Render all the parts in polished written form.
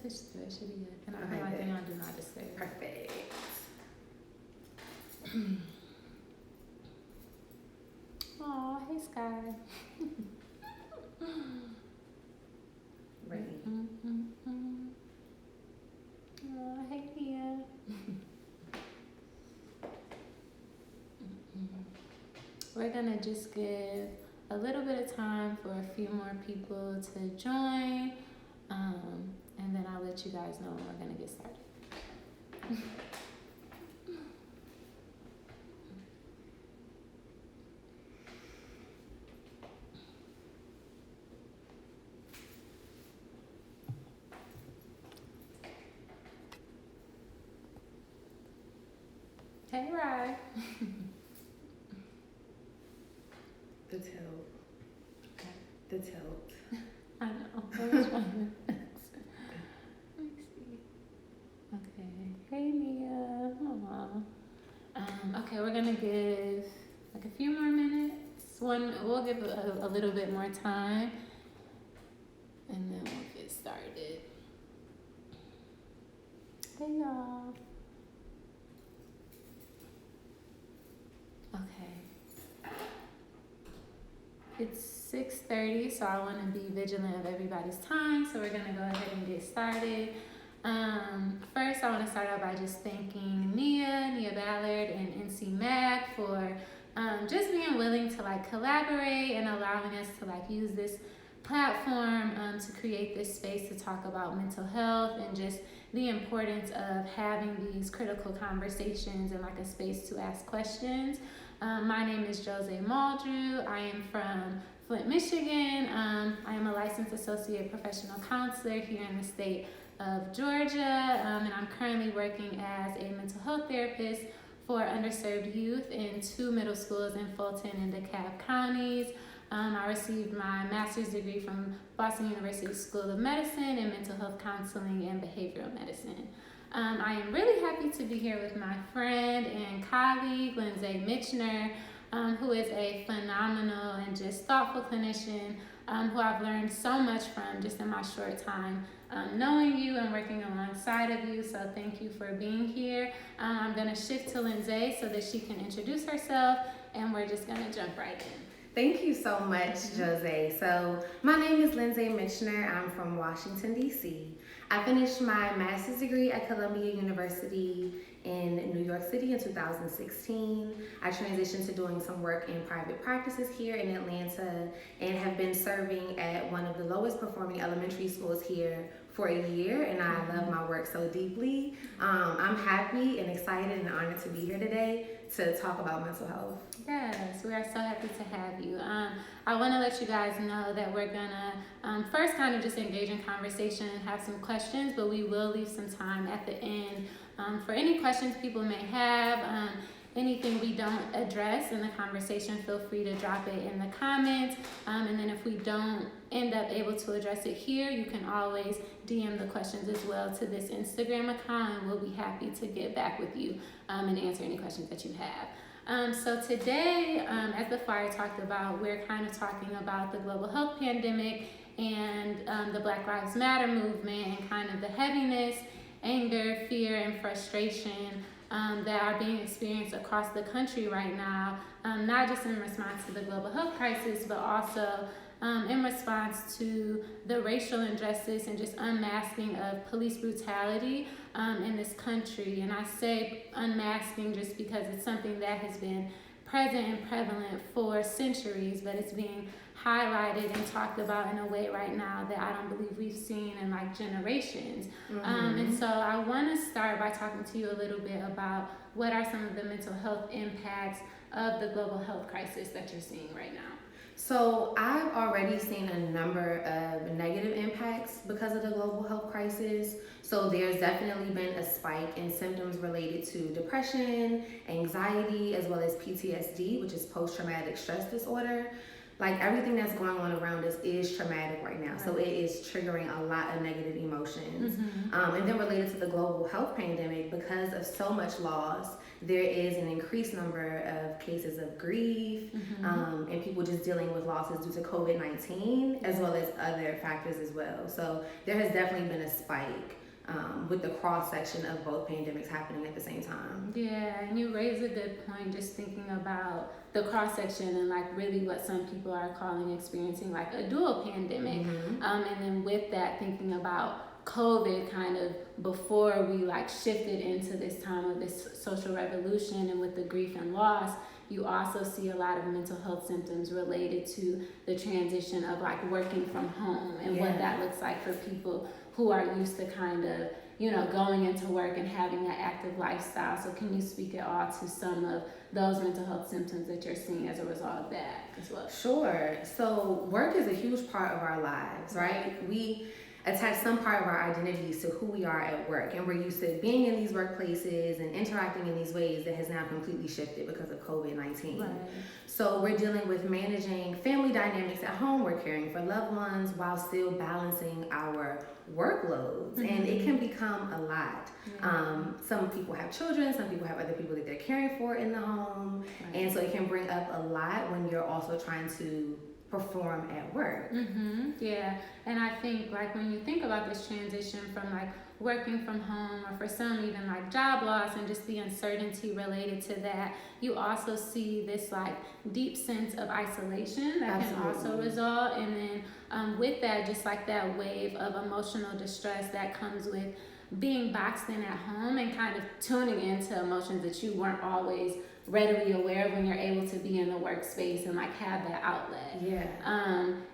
push through. It should be good. And I'll Okay, put my good. thing on Do Not Disturb. Perfect. Aw, hey Sky. Ready. Aw, hey Nia. We're gonna just give a little bit of time for a few more people to join, and then I'll let you guys know when we're gonna get started. Hey, Rye. The tilt. The tilt. I know. I was trying to. Let me see. Okay. Hey, Nia. Aw. Okay, we're gonna give like a few more minutes. We'll give a little bit more time, and then we'll get started. Hey, y'all. Okay. It's 6:30, so I want to be vigilant of everybody's time. So we're gonna go ahead and get started. First, I want to start out by just thanking Nia Ballard, and NC Mag for just being willing to like collaborate and allowing us to like use this platform to create this space to talk about mental health and just the importance of having these critical conversations and like a space to ask questions. My name is Jose Maldrew. I am from Flint, Michigan. I am a licensed associate professional counselor here in the state of Georgia, and I'm currently working as a mental health therapist for underserved youth in 2 middle schools in Fulton and DeKalb counties. I received my master's degree from Boston University School of Medicine in mental health counseling and behavioral medicine. I am really happy to be here with my friend and colleague, Lindsay Mitchner, who is a phenomenal and just thoughtful clinician who I've learned so much from just in my short time knowing you and working alongside of you. So thank you for being here. I'm going to shift to Lindsay so that she can introduce herself, and we're just going to jump right in. Thank you so much, Jose. So my name is Lindsay Mitchner. I'm from Washington, D.C. I finished my master's degree at Columbia University in New York City in 2016. I transitioned to doing some work in private practices here in Atlanta and have been serving at one of the lowest performing elementary schools here for a year, and I love my work so deeply. I'm happy and excited and honored to be here today to talk about mental health. Yes, we are so happy to have you. I want to let you guys know that we're gonna first kind of just engage in conversation and have some questions, but we will leave some time at the end for any questions people may have. Anything we don't address in the conversation, feel free to drop it in the comments. And then if we don't end up able to address it here, you can always DM the questions as well to this Instagram account, and we'll be happy to get back with you and answer any questions that you have. So today, as the flyer talked about, we're kind of talking about the global health pandemic and the Black Lives Matter movement and kind of the heaviness, anger, fear, and frustration that are being experienced across the country right now, not just in response to the global health crisis, but also in response to the racial injustice and just unmasking of police brutality in this country. And I say unmasking just because it's something that has been present and prevalent for centuries, but it's being highlighted and talked about in a way right now that I don't believe we've seen in like generations. And so I want to start by talking to you a little bit about what are some of the mental health impacts of the global health crisis that you're seeing right now. So I've already seen a number of negative impacts because of the global health crisis. So there's definitely been a spike in symptoms related to depression, anxiety, as well as PTSD, which is post-traumatic stress disorder. Like everything that's going on around us is traumatic right now. So it is triggering a lot of negative emotions. Mm-hmm. And then related to the global health pandemic, because of so much loss, there is an increased number of cases of grief, and people just dealing with losses due to COVID-19, as well as other factors as well. So there has definitely been a spike with the cross section of both pandemics happening at the same time. Yeah, and you raise a good point, just thinking about the cross section and like really what some people are calling experiencing like a dual pandemic. And then with that, thinking about COVID kind of before we like shifted into this time of this social revolution, and with the grief and loss, you also see a lot of mental health symptoms related to the transition of like working from home and what that looks like for people who are used to kind of, you know, going into work and having that active lifestyle. So can you speak at all to some of those mental health symptoms that you're seeing as a result of that as well? Sure. So work is a huge part of our lives, right? We attach some part of our identities to who we are at work, and we're used to being in these workplaces and interacting in these ways that has now completely shifted because of COVID-19. Right. So we're dealing with managing family dynamics at home, we're caring for loved ones while still balancing our workloads, and it can become a lot. Some people have children, some people have other people that they're caring for in the home, and so it can bring up a lot when you're also trying to perform at work. Yeah, and I think like when you think about this transition from like working from home, or for some even like job loss and just the uncertainty related to that, you also see this like deep sense of isolation that can also result. And then with that, just like that wave of emotional distress that comes with being boxed in at home and kind of tuning into emotions that you weren't always readily aware of when you're able to be in the workspace and like have that outlet.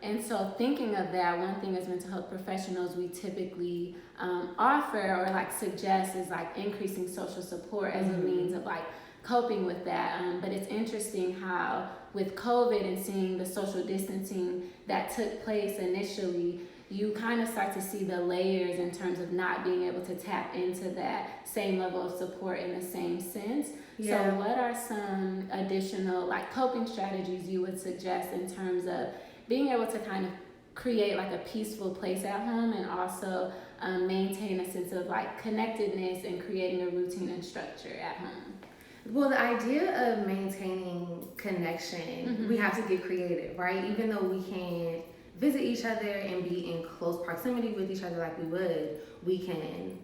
And so thinking of that, one thing as mental health professionals we typically offer or like suggest is like increasing social support as a means of like coping with that. But it's interesting how with COVID and seeing the social distancing that took place initially, you kind of start to see the layers in terms of not being able to tap into that same level of support in the same sense. So what are some additional like coping strategies you would suggest in terms of being able to kind of create like a peaceful place at home and also maintain a sense of like connectedness and creating a routine and structure at home? Well, the idea of maintaining connection, we have to get creative, right? Even though we can't visit each other and be in close proximity with each other like we would, we can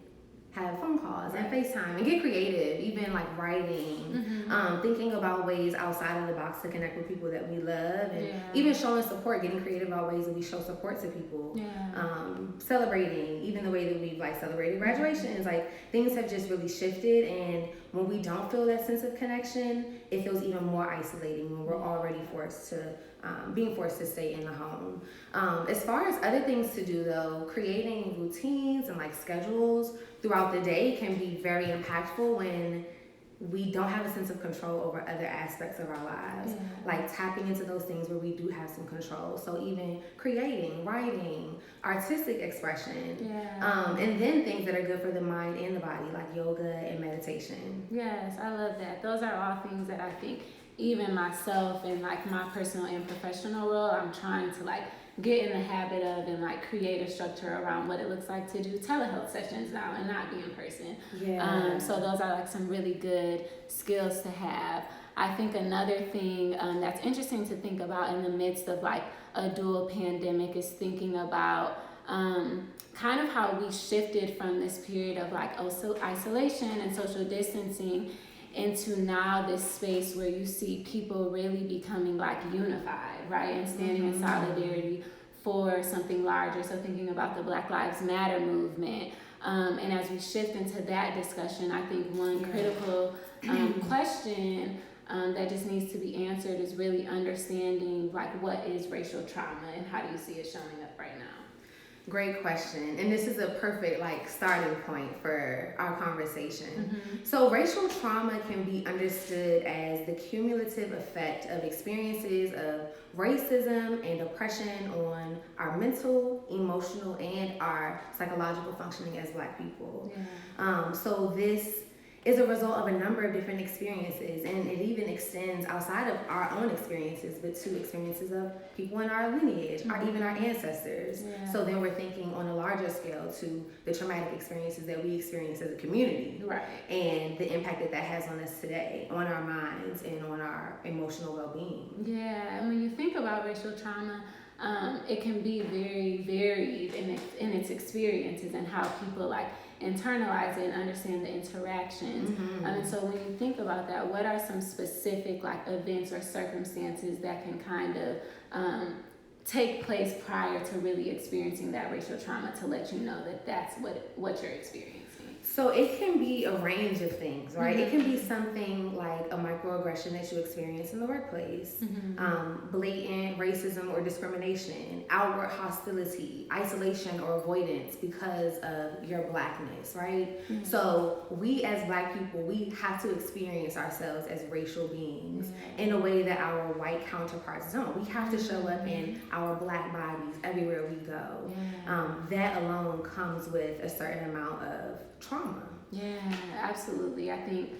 have phone calls and FaceTime and get creative, even like writing, thinking about ways outside of the box to connect with people that we love, and even showing support, getting creative about ways that we show support to people. Celebrating, even the way that we've like celebrated graduations, like things have just really shifted, and when we don't feel that sense of connection, it feels even more isolating when we're already being forced to stay in the home. As far as other things to do though, creating routines and like schedules throughout the day can be very impactful when we don't have a sense of control over other aspects of our lives, like tapping into those things where we do have some control. So even creating, writing, artistic expression, and then things that are good for the mind and the body, like yoga and meditation. Yes, I love that. Those are all things that I think even myself in like my personal and professional role, I'm trying to like get in the habit of and like create a structure around what it looks like to do telehealth sessions now and not be in person. So those are like some really good skills to have. I think another thing that's interesting to think about in the midst of like a dual pandemic is thinking about kind of how we shifted from this period of like isolation and social distancing into now this space where you see people really becoming like unified, right? And standing in solidarity for something larger. So thinking about the Black Lives Matter movement. And as we shift into that discussion, I think one critical question that just needs to be answered is really understanding like what is racial trauma and how do you see it showing up right now? Great question. And this is a perfect like starting point for our conversation. So racial trauma can be understood as the cumulative effect of experiences of racism and oppression on our mental, emotional, and our psychological functioning as Black people. So this is a result of a number of different experiences, and it even extends outside of our own experiences, but to experiences of people in our lineage, or even our ancestors. Yeah. So then we're thinking on a larger scale to the traumatic experiences that we experience as a community, Right. and the impact that that has on us today, on our minds and on our emotional well-being. Yeah, and when you think about racial trauma, it can be very varied in its experiences and how people like internalize it and understand the interactions. And so when you think about that, what are some specific like events or circumstances that can kind of take place prior to really experiencing that racial trauma to let you know that that's what you're experiencing? So it can be a range of things, right? It can be something like a microaggression that you experience in the workplace, blatant racism or discrimination, outward hostility, isolation or avoidance because of your blackness, right? So we as Black people, we have to experience ourselves as racial beings in a way that our white counterparts don't. We have to show up in our Black bodies everywhere we go. That alone comes with a certain amount of trauma. Yeah, absolutely. I think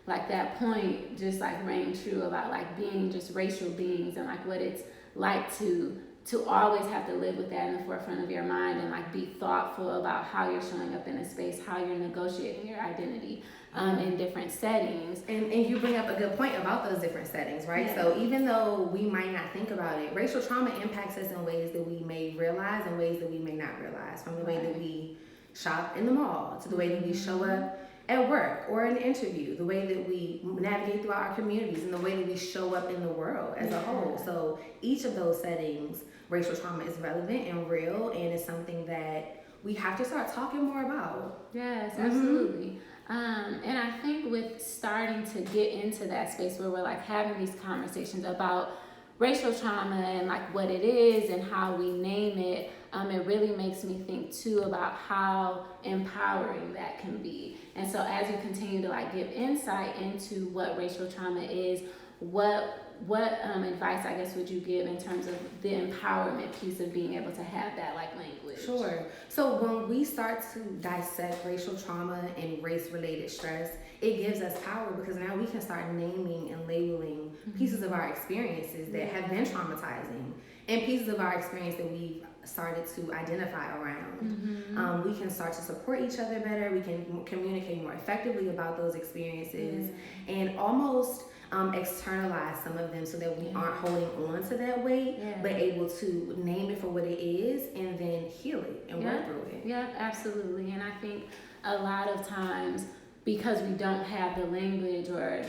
like that point just like rang true about like being just racial beings and like what it's like to always have to live with that in the forefront of your mind and like be thoughtful about how you're showing up in a space, how you're negotiating your identity in different settings. And you bring up a good point about those different settings, right? Yeah. So even though we might not think about it, racial trauma impacts us in ways that we may realize and ways that we may not realize, from the way that we shop in the mall to the way that we show up at work or in an interview, the way that we navigate throughout our communities, and the way that we show up in the world as a whole. So each of those settings, racial trauma is relevant and real, and it's something that we have to start talking more about. Yes, absolutely. And I think with starting to get into that space where we're like having these conversations about racial trauma and like what it is and how we name it, it really makes me think too about how empowering that can be. And so as you continue to like give insight into what racial trauma is, what advice I guess would you give in terms of the empowerment piece of being able to have that like language? Sure. So when we start to dissect racial trauma and race-related stress, it gives us power because now we can start naming and labeling pieces of our experiences that have been traumatizing and pieces of our experience that we've started to identify around. We can start to support each other better. We can communicate more effectively about those experiences and almost externalize some of them so that we aren't holding on to that weight, but able to name it for what it is and then heal it and work through it. Yeah, absolutely. And I think a lot of times because we don't have the language or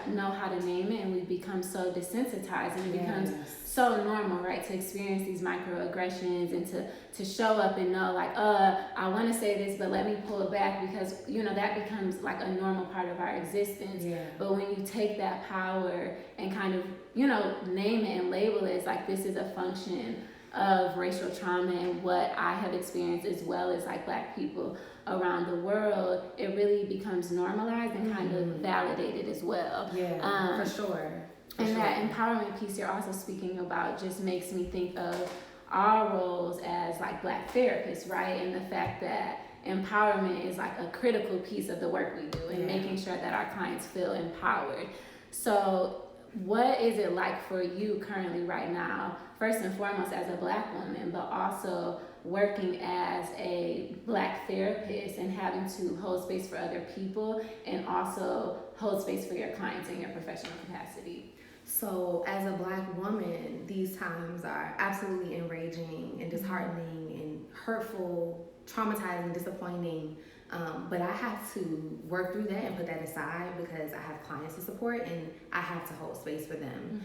know how to name it, and we become so desensitized, and it becomes so normal, right, to experience these microaggressions and to show up and know like, I want to say this, but let me pull it back because, you know, that becomes like a normal part of our existence. But when you take that power and kind of, you know, name it and label it as like, this is a function of racial trauma and what I have experienced as well as like Black people around the world, it really becomes normalized and kind of validated as well. For sure. And that empowerment piece you're also speaking about just makes me think of our roles as like Black therapists, right? And the fact that empowerment is like a critical piece of the work we do and making sure that our clients feel empowered. So what is it like for you currently right now, first and foremost as a Black woman, but also working as a Black therapist and having to hold space for other people and also hold space for your clients in your professional capacity? So as a Black woman, these times are absolutely enraging and disheartening and hurtful, traumatizing, disappointing. But I have to work through that and put that aside because I have clients to support and I have to hold space for them.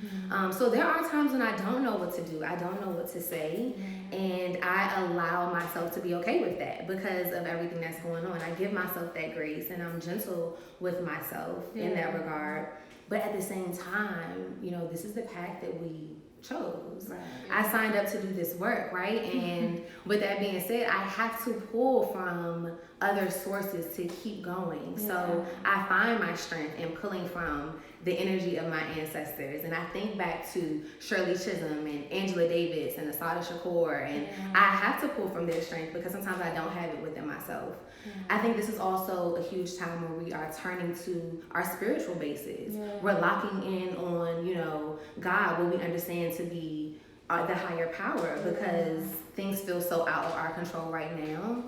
So there are times when I don't know what to do. I don't know what to say. And I allow myself to be okay with that because of everything that's going on. I give myself that grace and I'm gentle with myself in that regard. But at the same time, you know, this is the path that we chose. I signed up to do this work, right? And with that being said, I have to pull from other sources to keep going. So I find my strength in pulling from the energy of my ancestors. And I think back to Shirley Chisholm and Angela Davis and Asada Shakur, and I have to pull from their strength because sometimes I don't have it within myself. I think this is also a huge time where we are turning to our spiritual bases. We're locking in on, you know, God, what we understand to be the higher power, because things feel so out of our control right now.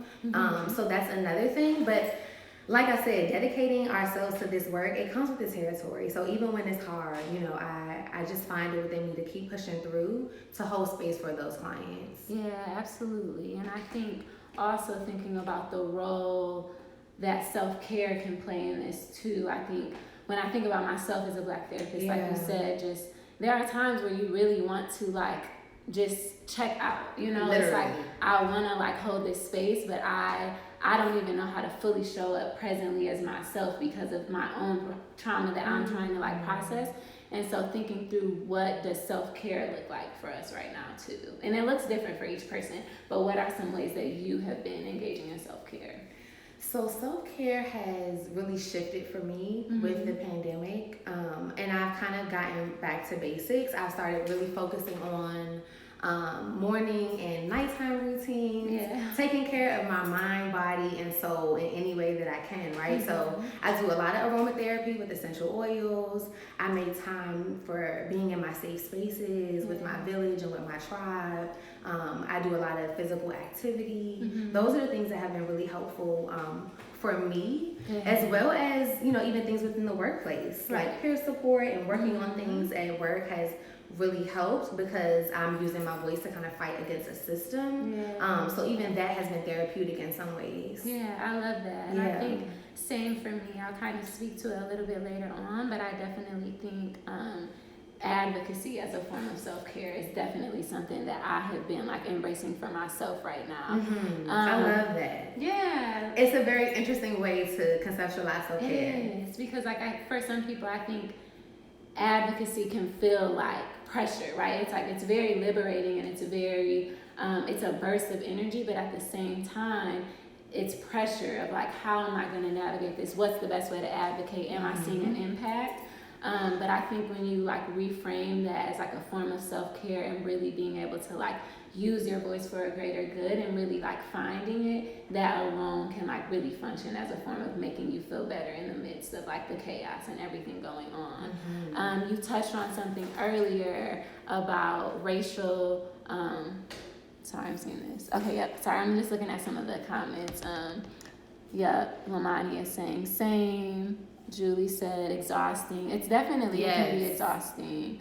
So that's another thing. But like I said, dedicating ourselves to this work, it comes with the territory. So even when it's hard, you know, I just find it within me to keep pushing through to hold space for those clients. Yeah, absolutely. And I think also thinking about the role that self-care can play in this too. I think when I think about myself as a Black therapist, like you said, just there are times where you really want to like just check out, you know. Literally. It's like I want to like hold this space, but I don't even know how to fully show up presently as myself because of my own trauma that I'm trying to like process. And so thinking through, what does self-care look like for us right now too? And it looks different for each person, but what are some ways that you have been engaging in self-care? So self-care has really shifted for me with the pandemic, and I've kind of gotten back to basics. I've started really focusing on morning and nighttime routines, taking care of my mind, body, and soul in any way that I can, right? So I do a lot of aromatherapy with essential oils. I make time for being in my safe spaces with my village and with my tribe. I do a lot of physical activity. Those are the things that have been really helpful for me, as well as, you know, even things within the workplace, like peer support and working on things at work has really helped because I'm using my voice to kind of fight against a system. So even that has been therapeutic in some ways. Yeah, I love that. And I think same for me. I'll kind of speak to it a little bit later on, but I definitely think advocacy as a form of self-care is definitely something that I have been like embracing for myself right now. I love that. Yeah. It's a very interesting way to conceptualize self-care. It is, because like for some people, I think advocacy can feel like pressure, right? It's like, it's very liberating and it's very, it's a burst of energy, but at the same time, it's pressure of like, how am I going to navigate this? What's the best way to advocate? Am I seeing an impact? But I think when you like reframe that as like a form of self-care and really being able to like use your voice for a greater good and really like finding it, that alone can like really function as a form of making you feel better in the midst of like the chaos and everything going on. You touched on something earlier about racial, sorry, I'm seeing this. Okay, yep, sorry, I'm just looking at some of the comments. Lamani is saying same. Julie said exhausting. It's definitely, it can be exhausting.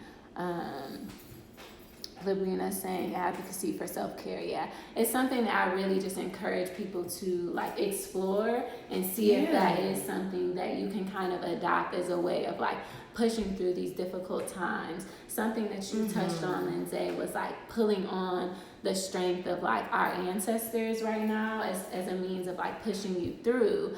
Librina saying advocacy for self-care. Yeah, it's something that I really just encourage people to like explore and see if that is something that you can kind of adopt as a way of like pushing through these difficult times. Something that you touched on, Lindsay, was like pulling on the strength of like our ancestors right now as a means of like pushing you through.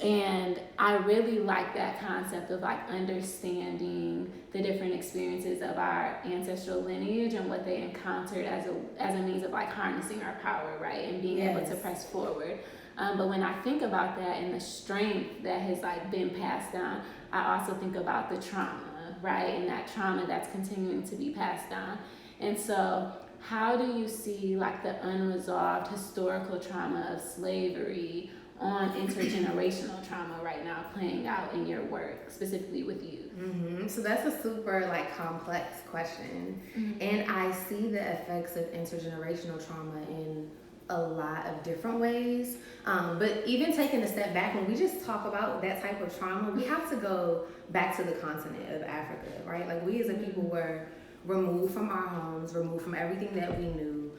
And I really like that concept of like understanding the different experiences of our ancestral lineage and what they encountered as a means of like harnessing our power, right? And being able to press forward. But when I think about that and the strength that has like been passed down, I also think about the trauma, right? And that trauma that's continuing to be passed down. And so how do you see like the unresolved historical trauma of slavery on intergenerational trauma right now playing out in your work, specifically with you? So that's a super like complex question. And I see the effects of intergenerational trauma in a lot of different ways. But even taking a step back, when we just talk about that type of trauma, we have to go back to the continent of Africa, right? Like we as a people were removed from our homes, removed from everything that we knew.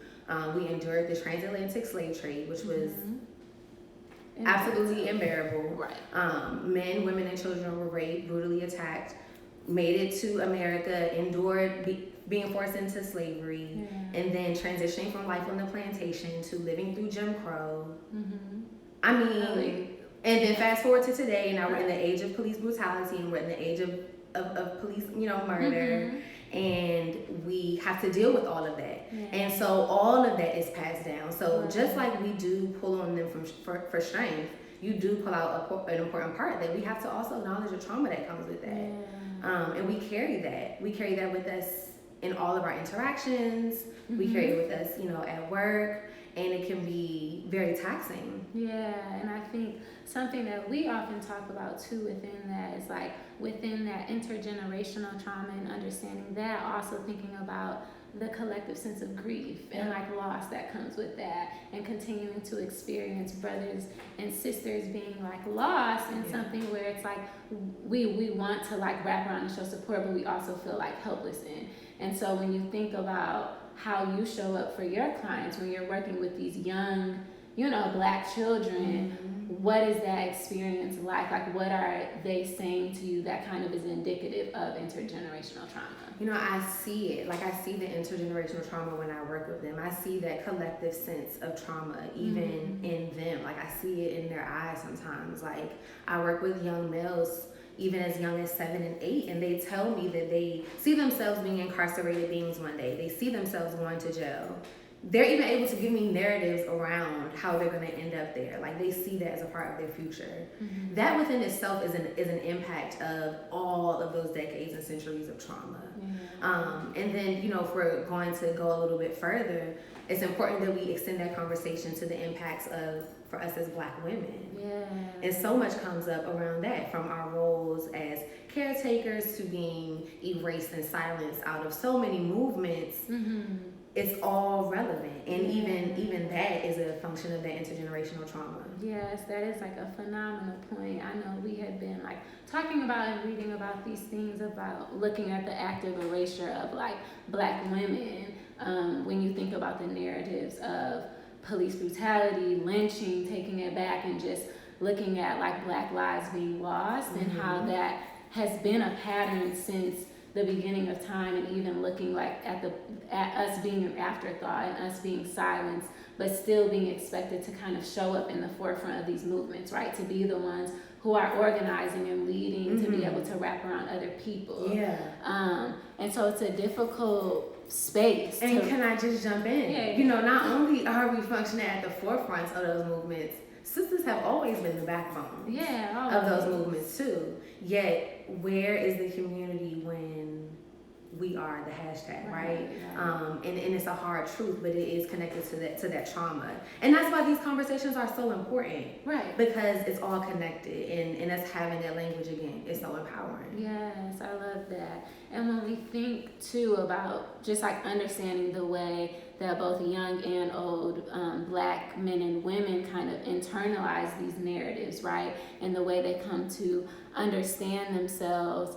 We endured the transatlantic slave trade, which was absolutely unbearable. Right. Men, women, and children were raped, brutally attacked, made it to America, endured being forced into slavery, and then transitioning from life on the plantation to living through Jim Crow. I mean, and then fast forward to today, now we're in the age of police brutality, and we're in the age of police, you know, murder. And we have to deal with all of that. And so all of that is passed down. So just like we do pull on them for strength, you do pull out an important part that we have to also acknowledge the trauma that comes with that. And we carry that. We carry that with us in all of our interactions. We carry it with us, you know, at work, and it can be very taxing. Yeah, and I think something that we often talk about too within that is like within that intergenerational trauma and understanding that, also thinking about the collective sense of grief and like loss that comes with that, and continuing to experience brothers and sisters being like lost in something where it's like we want to like wrap around and show support, but we also feel like helpless in. And so when you think about how you show up for your clients when you're working with these young, you know, Black children, what is that experience like? Like, what are they saying to you that kind of is indicative of intergenerational trauma? You know, I see it. Like, I see the intergenerational trauma when I work with them. I see that collective sense of trauma even in them. Like, I see it in their eyes sometimes. Like, I work with young males even as young as 7 and 8, and they tell me that they see themselves being incarcerated beings one day. They see themselves going to jail. They're even able to give me narratives around how they're going to end up there. Like, they see that as a part of their future. That within itself is an impact of all of those decades and centuries of trauma. And then, you know, if we're going to go a little bit further, it's important that we extend that conversation to the impacts of, for us as Black women. And so much comes up around that, from our roles as caretakers to being erased and silenced out of so many movements. It's all relevant, and even that is a function of that intergenerational trauma. Yes, that is like a phenomenal point. I know we had been like talking about and reading about these things, about looking at the active erasure of like Black women. When you think about the narratives of police brutality, lynching, taking it back, and just looking at like Black lives being lost, and how that has been a pattern since the beginning of time, and even looking like at us being an afterthought and us being silenced, but still being expected to kind of show up in the forefront of these movements, right? To be the ones who are organizing and leading, to be able to wrap around other people. And so it's a difficult space. And can I just jump in? You know, not only are we functioning at the forefront of those movements, sisters have always been the backbone of those movements too. Yet, where is the community when we are the hashtag, right? And it's a hard truth, but it is connected to that trauma. And that's why these conversations are so important. Right. Because it's all connected, and us having that language again is so empowering. Yes, I love that. And when we think too about just like understanding the way that both young and old Black men and women kind of internalize these narratives, right? And the way they come to understand themselves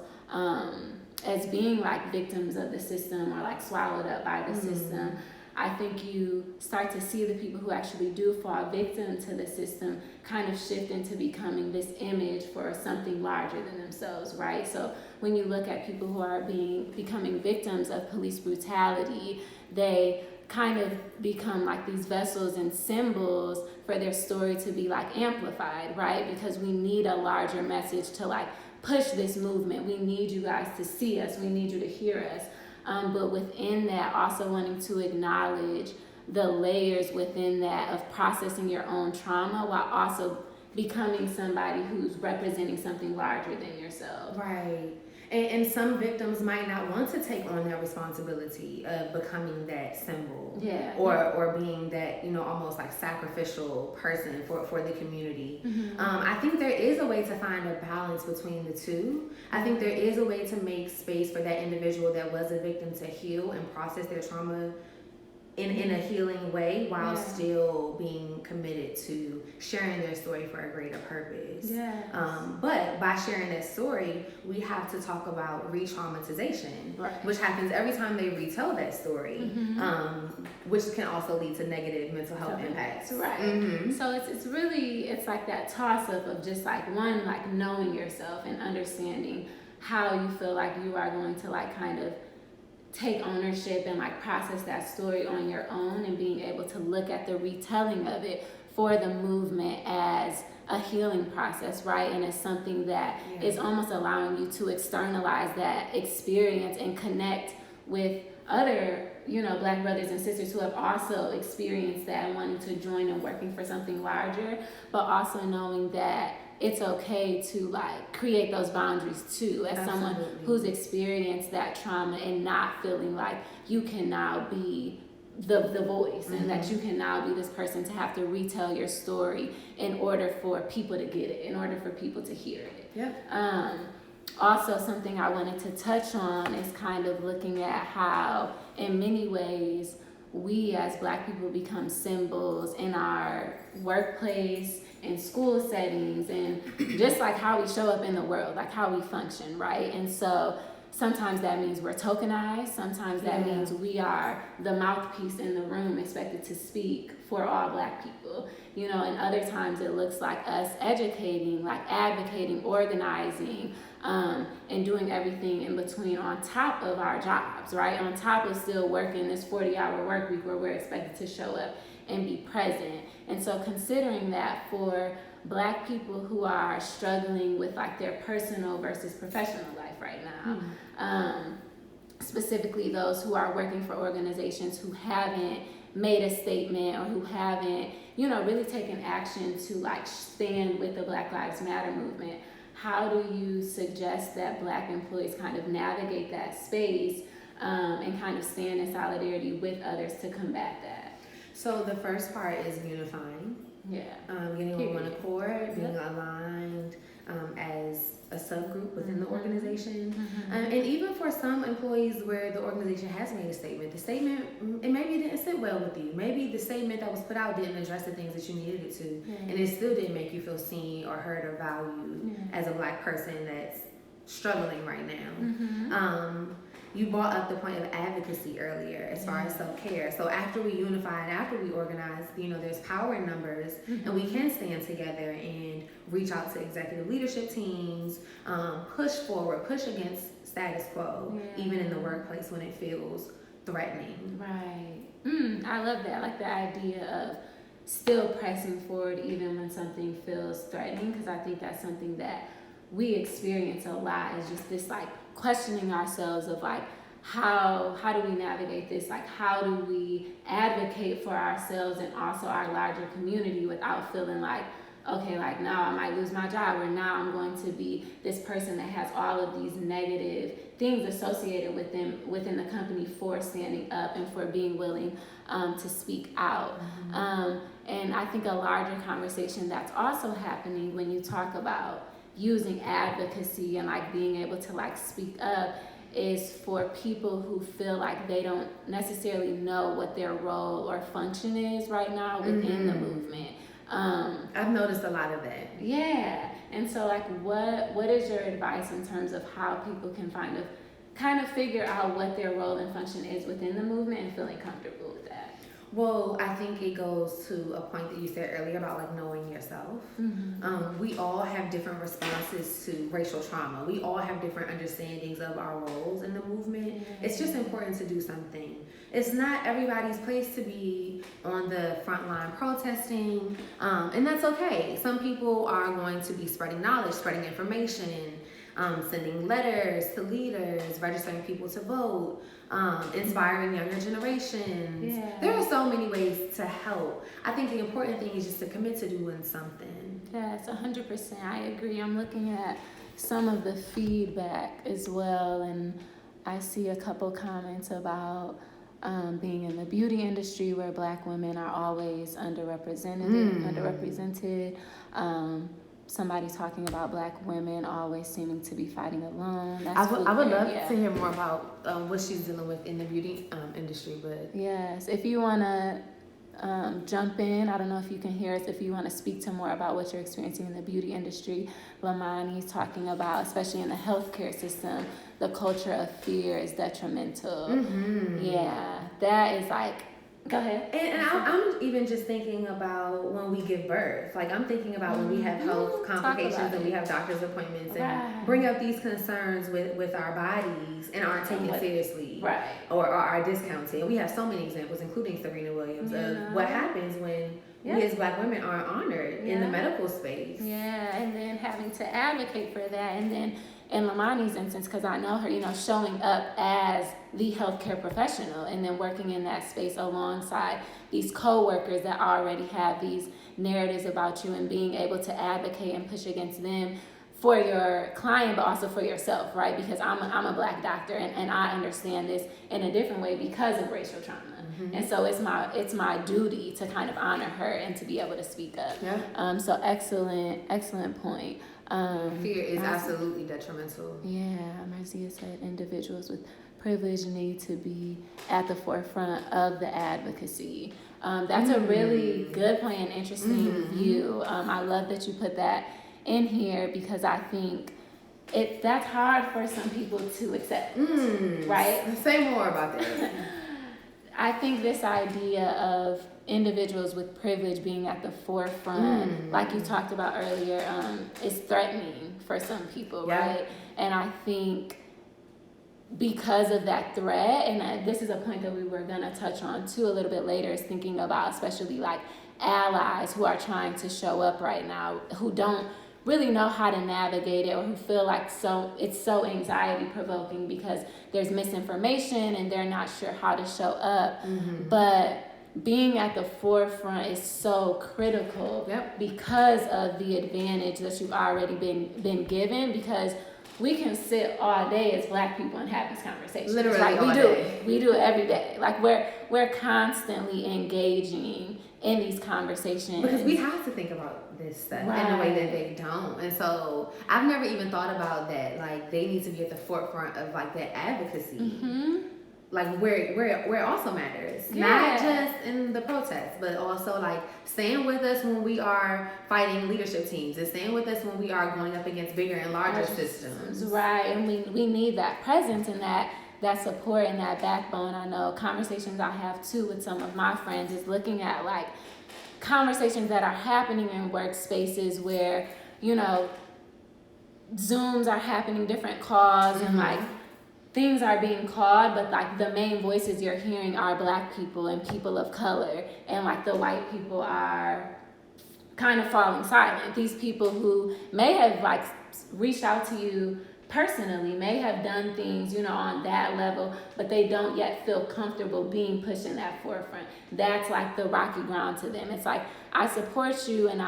as being like victims of the system, or like swallowed up by the system. I think you start to see the people who actually do fall victim to the system kind of shift into becoming this image for something larger than themselves, right? So when you look at people who are becoming victims of police brutality, they kind of become like these vessels and symbols for their story to be like amplified, right? Because we need a larger message to like push this movement. We need you guys to see us. We need you to hear us. But within that, also wanting to acknowledge the layers within that of processing your own trauma while also becoming somebody who's representing something larger than yourself. Right. And some victims might not want to take on that responsibility of becoming that symbol, or being that, you know, almost like sacrificial person for the community. I think there is a way to find a balance between the two. I think there is a way to make space for that individual that was a victim to heal and process their trauma in a healing way, while still being committed to sharing their story for a greater purpose. But by sharing that story, we have to talk about re-traumatization, which happens every time they retell that story, which can also lead to negative mental health impacts. So it's like that toss-up of just like one, like knowing yourself and understanding how you feel like you are going to like kind of take ownership and like process that story on your own, and being able to look at the retelling of it for the movement as a healing process, right? And as something that is almost allowing you to externalize that experience and connect with other Black brothers and sisters who have also experienced that and wanting to join and working for something larger, but also knowing that it's okay to like create those boundaries too, as someone who's experienced that trauma, and not feeling like you can now be the voice, and that you can now be this person to have to retell your story in order for people to get it, in order for people to hear it. Yep. Also, something I wanted to touch on is kind of looking at how, in many ways, we as Black people become symbols in our workplace, in school settings, and just like how we show up in the world, like how we function, right? And so sometimes that means we're tokenized. Sometimes that means we are the mouthpiece in the room expected to speak for all Black people, and other times it looks like us educating, like advocating, organizing, and doing everything in between on top of our jobs, right? On top of still working this 40-hour work week where we're expected to show up and be present. And so considering that for Black people who are struggling with like their personal versus professional life right now, specifically those who are working for organizations who haven't made a statement or who haven't, really taken action to like stand with the Black Lives Matter movement, how do you suggest that Black employees kind of navigate that space and kind of stand in solidarity with others to combat that? So the first part is unifying. Yeah. Getting on one accord, being aligned as a subgroup within the organization. And even for some employees where the organization has made a statement, the statement, it maybe didn't sit well with you. Maybe the statement that was put out didn't address the things that you needed it to. And it still didn't make you feel seen or heard or valued as a Black person that's struggling right now. You brought up the point of advocacy earlier as far as self-care. So after we unify and after we organize, there's power in numbers, and we can stand together and reach out to executive leadership teams, push forward, push against status quo, even in the workplace when it feels threatening. Right. I love that. I like the idea of still pressing forward even when something feels threatening, because I think that's something that we experience a lot, is just this like questioning ourselves of like, how do we navigate this? Like, how do we advocate for ourselves and also our larger community without feeling like, okay, like now I might lose my job, or now I'm going to be this person that has all of these negative things associated with them within the company for standing up and for being willing to speak out. And I think a larger conversation that's also happening when you talk about using advocacy and like being able to like speak up is for people who feel like they don't necessarily know what their role or function is right now within the movement. I've noticed a lot of that. Yeah. And so like what is your advice in terms of how people can kind of figure out what their role and function is within the movement and feeling comfortable with that? Well, I think it goes to a point that you said earlier about like knowing yourself. We all have different responses to racial trauma. We all have different understandings of our roles in the movement. It's just important to do something. It's not everybody's place to be on the front line protesting, and that's okay. Some people are going to be spreading knowledge, spreading information, sending letters to leaders, registering people to vote, inspiring younger generations. There are so many ways to help. I think the important thing is just to commit to doing something. Yes, 100%. I agree. I'm looking at some of the feedback as well, and I see a couple comments about being in the beauty industry where Black women are always underrepresented. Somebody talking about Black women always seeming to be fighting alone. I would love to hear more about what she's dealing with in the beauty industry. But yes, if you want to jump in, I don't know if you can hear us, if you want to speak to more about what you're experiencing in the beauty industry. Lamani's talking about, especially in the healthcare system, the culture of fear is detrimental. Yeah, that is like, go ahead. And I'm even just thinking about when we give birth. Like, I'm thinking about when we have health complications and we have doctor's appointments and bring up these concerns with our bodies and aren't taken seriously. Or are discounted. We have so many examples, including Serena Williams, of what happens when we as Black women aren't honored in the medical space. Yeah, and then having to advocate for that, and then in Lamani's instance, because I know her, showing up as the healthcare professional and then working in that space alongside these coworkers that already have these narratives about you and being able to advocate and push against them for your client, but also for yourself, right? Because I'm a Black doctor, and I understand this in a different way because of racial trauma. And so it's my duty to kind of honor her and to be able to speak up. Yeah. So excellent point. Fear is absolutely detrimental. Yeah, Marcia said individuals with privilege need to be at the forefront of the advocacy. That's a really good point and interesting view. I love that you put that in here because I think that's hard for some people to accept, right? Say more about that. I think this idea of individuals with privilege being at the forefront, like you talked about earlier, is threatening for some people, right? And I think because of that threat, and this is a point that we were going to touch on too a little bit later, is thinking about especially like allies who are trying to show up right now, who don't really know how to navigate it, or who feel like it's so anxiety provoking because there's misinformation and they're not sure how to show up. But being at the forefront is so critical because of the advantage that you've already been given, because we can sit all day as Black people and have these conversations. Literally right? all day. We do it every day. Like we're constantly engaging in these conversations. Because we have to think about this stuff in a way that they don't. And so I've never even thought about that. Like they need to be at the forefront of like that advocacy. Like where it also matters. Not just in the protests, but also like staying with us when we are fighting leadership teams and staying with us when we are going up against bigger and larger systems. Right. And we need that presence and that support and that backbone. I know conversations I have too with some of my friends is looking at like conversations that are happening in workspaces where, Zooms are happening, different calls, and like things are being called, but like the main voices you're hearing are Black people and people of color, and like the white people are kind of falling silent. These people who may have like reached out to you personally, may have done things, on that level, but they don't yet feel comfortable being pushed in that forefront. That's like the rocky ground to them. It's like, I support you and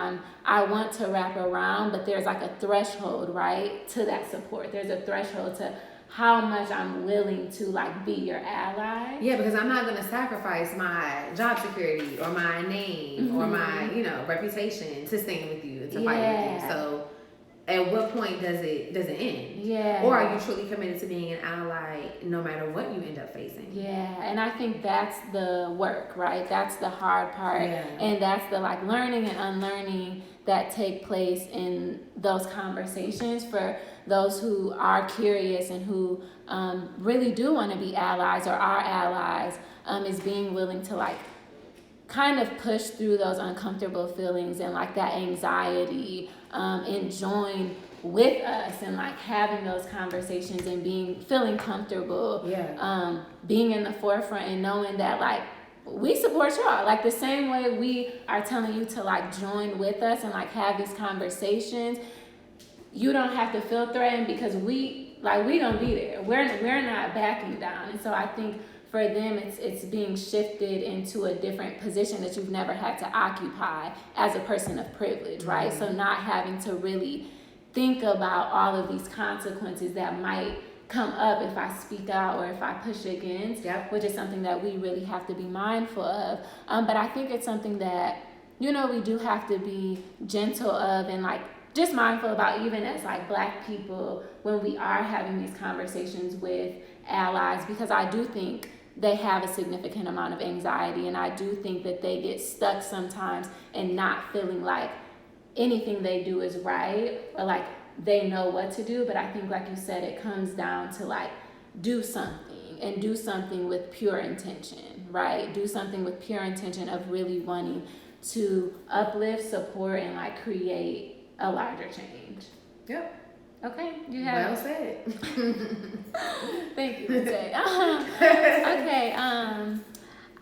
I want to wrap around, but there's like a threshold, right, to that support. There's a threshold to how much I'm willing to like be your ally. Yeah, because I'm not gonna sacrifice my job security or my name or my, reputation to stand with you and to fight with you. So at what point does it end? Yeah. Or are you truly committed to being an ally no matter what you end up facing? Yeah, and I think that's the work, right? That's the hard part. Yeah. And that's the like learning and unlearning that take place in those conversations for those who are curious and who really do want to be allies or are allies, is being willing to like kind of push through those uncomfortable feelings and like that anxiety, and join with us and like having those conversations and feeling comfortable, being in the forefront and knowing that like we support y'all. Like the same way we are telling you to like join with us and like have these conversations, you don't have to feel threatened because we gonna be there. We're not backing down. And so I think for them, it's being shifted into a different position that you've never had to occupy as a person of privilege, right? So not having to really think about all of these consequences that might come up if I speak out or if I push against, which is something that we really have to be mindful of. But I think it's something that, we do have to be gentle of and like just mindful about, even as like Black people, when we are having these conversations with allies, because I do think they have a significant amount of anxiety, and I do think that they get stuck sometimes and not feeling like anything they do is right or like they know what to do. But I think, like you said, it comes down to like do something with pure intention, right? Do something with pure intention of really wanting to uplift, support, and like create a larger change. Yep. Okay, you have well said. Thank you, Lindsay. Okay,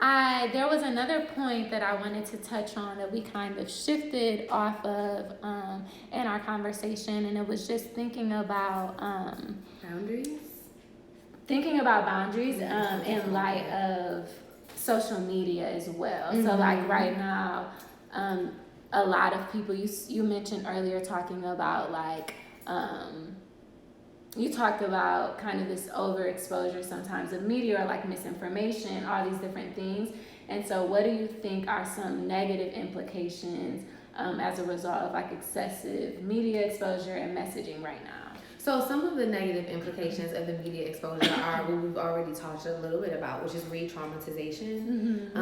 There was another point that I wanted to touch on that we kind of shifted off of in our conversation, and it was just thinking about Boundaries? In light of social media as well. So like right now, a lot of people, you mentioned earlier talking about like you talked about kind of this overexposure sometimes of media or like misinformation, all these different things. And so what do you think are some negative implications as a result of like excessive media exposure and messaging right now? So some of the negative implications of the media exposure are what we've already talked a little bit about, which is re-traumatization.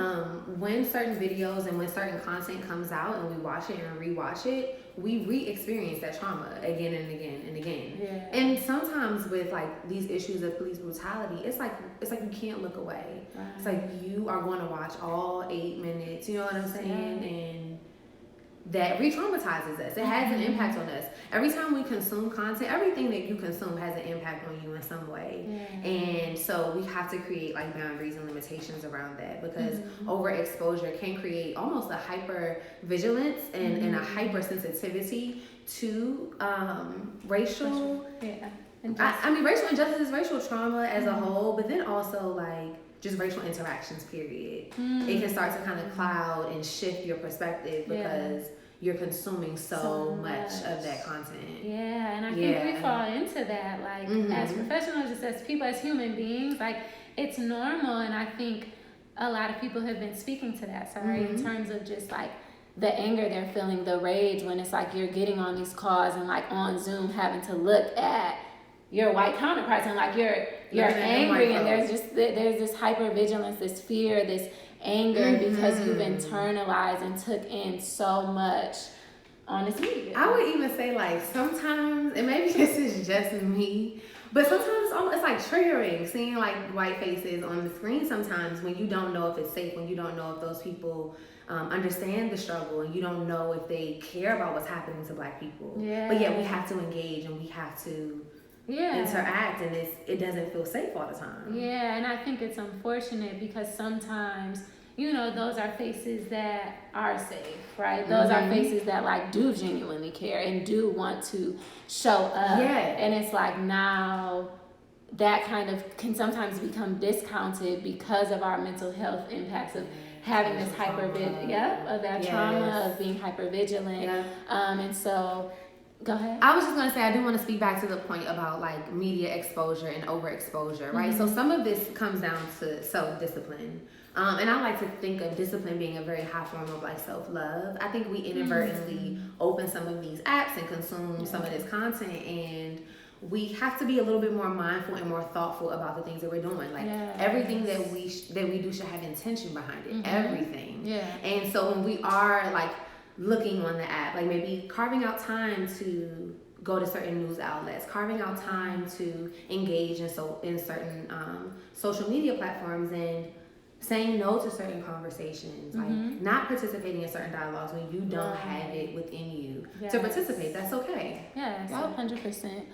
When certain videos and when certain content comes out and we watch it and rewatch it, we re-experience that trauma again and again and again. Yeah. And sometimes with like these issues of police brutality, it's like you can't look away. Right. It's like you are going to watch all 8 minutes. You know what I'm saying? Yeah. And that re-traumatizes us. It has an impact on us. Every time we consume content, everything that you consume has an impact on you in some way. Yeah. And so we have to create like boundaries and limitations around that, because overexposure can create almost a hyper vigilance and a hypersensitivity to racial. Yeah. I mean, racial injustice is racial trauma as a whole, but then also like just racial interactions, period. It can start to kind of cloud and shift your perspective because you're consuming so much of that content. Yeah, and I think we fall into that, like as professionals, just as people, as human beings, like it's normal. And I think a lot of people have been speaking to that, in terms of just like the anger they're feeling, the rage, when it's like you're getting on these calls and like on Zoom having to look at your white counterparts and like you're angry, and there's this hypervigilance, this fear, this anger because you've internalized and took in so much on this media. I would even say like sometimes, and maybe this is just me, but sometimes it's like triggering seeing like white faces on the screen sometimes when you don't know if it's safe, when you don't know if those people understand the struggle, and you don't know if they care about what's happening to Black people. Yeah. But yet we have to engage and we have to interact, and it doesn't feel safe all the time. Yeah, and I think it's unfortunate because sometimes, you know, those are faces that are safe, right? Those are faces that like do genuinely care and do want to show up. Yeah. And it's like now that kind of can sometimes become discounted because of our mental health impacts of having this trauma of being hypervigilant. Yeah. And so go ahead. I was just going to say, I do want to speak back to the point about like media exposure and overexposure, right? So some of this comes down to self-discipline. And I like to think of discipline being a very high form of like self-love. I think we inadvertently open some of these apps and consume some of this content, and we have to be a little bit more mindful and more thoughtful about the things that we're doing. Like everything that we do should have intention behind it. Everything. Yeah. And so when we are like looking on the app, like maybe carving out time to go to certain news outlets, carving out time to engage in certain social media platforms, and saying no to certain conversations, like not participating in certain dialogues when you don't have it within you to participate. That's okay. Yes, 100%.